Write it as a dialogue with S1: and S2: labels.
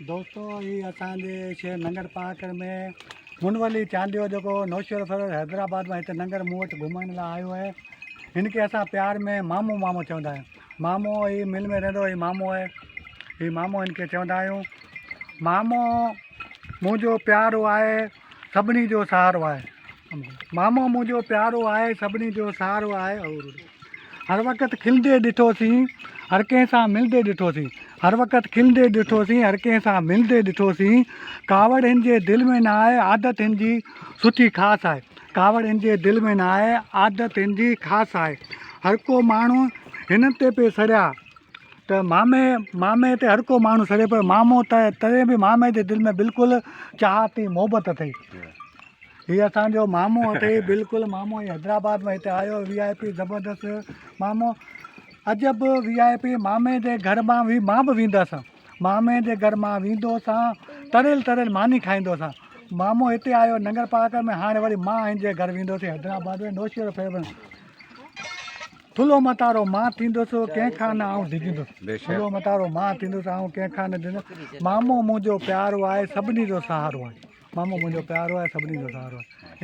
S1: दोस्तों ये असांजे शहर नंगर पार्क में मुंडवली चांदियो जो नौशेर सरोवर हैदराबाद में हिते नंगर मूं वटि घुमण लाइ आयो है। हिनखे असां प्यार में मामो मामो चवंदा आहियूं। मामो ही मिल में रहंदो ही मामो है, ही मामो हिनखे चवंदा आहियूं। मामो मुंहिंजो प्यारो आहे, सभिनी जो सहारो आहे। मामो मुंहिंजो प्यारो आहे, सभिनी जो सहारो आहे। और हर वक़्तु खिलंदे ॾिठोसीं, हर कंहिं सां मिलंदे ॾिठोसीं। हर वक़्तु खिलंदे ॾिठोसीं, हर कंहिं सां मिलंदे ॾिठोसीं। कावड़ हिन जे दिलि में न आहे, आदत हिन जी सुठी ख़ासि आहे। कावड़ हिन जे दिलि में न आहे, आदत हिन जी ख़ासि आहे। हर को माण्हू हिन ते पे सड़िया त मामे ते हर को माण्हू सड़े पियो। मामो त तॾहिं बि मामे जे दिलि में बिल्कुलु चाहती मोहबत अथई। हीअ असांजो मामो अथई, बिल्कुलु मामो हैदराबाद में हिते आयो। VIP ज़बरदस्त मामो। अजब VIP मामे जे घर मां मां बि वेंदुसि। मामे जे घर मां वेंदोसां, तरियल मानी खाईंदोसां। मामो हिते आयो नंगर पार्क में, हाणे वरी मां हिन जे घर वेंदुसि हैदराबाद में नौशेर फेवर। थुलो मतारो मां थींदुसि, कंहिंखां न आऊं डिॼंदुसि। थुलो मतारो मां थींदुसि, आऊं कंहिंखां न डिॼंदुसि। मामो मुंहिंजो प्यारो आहे, सभिनी जो सहारो आहे। मामो मुंहिंजो प्यारो आहे, सभिनी जो सहारो आहे।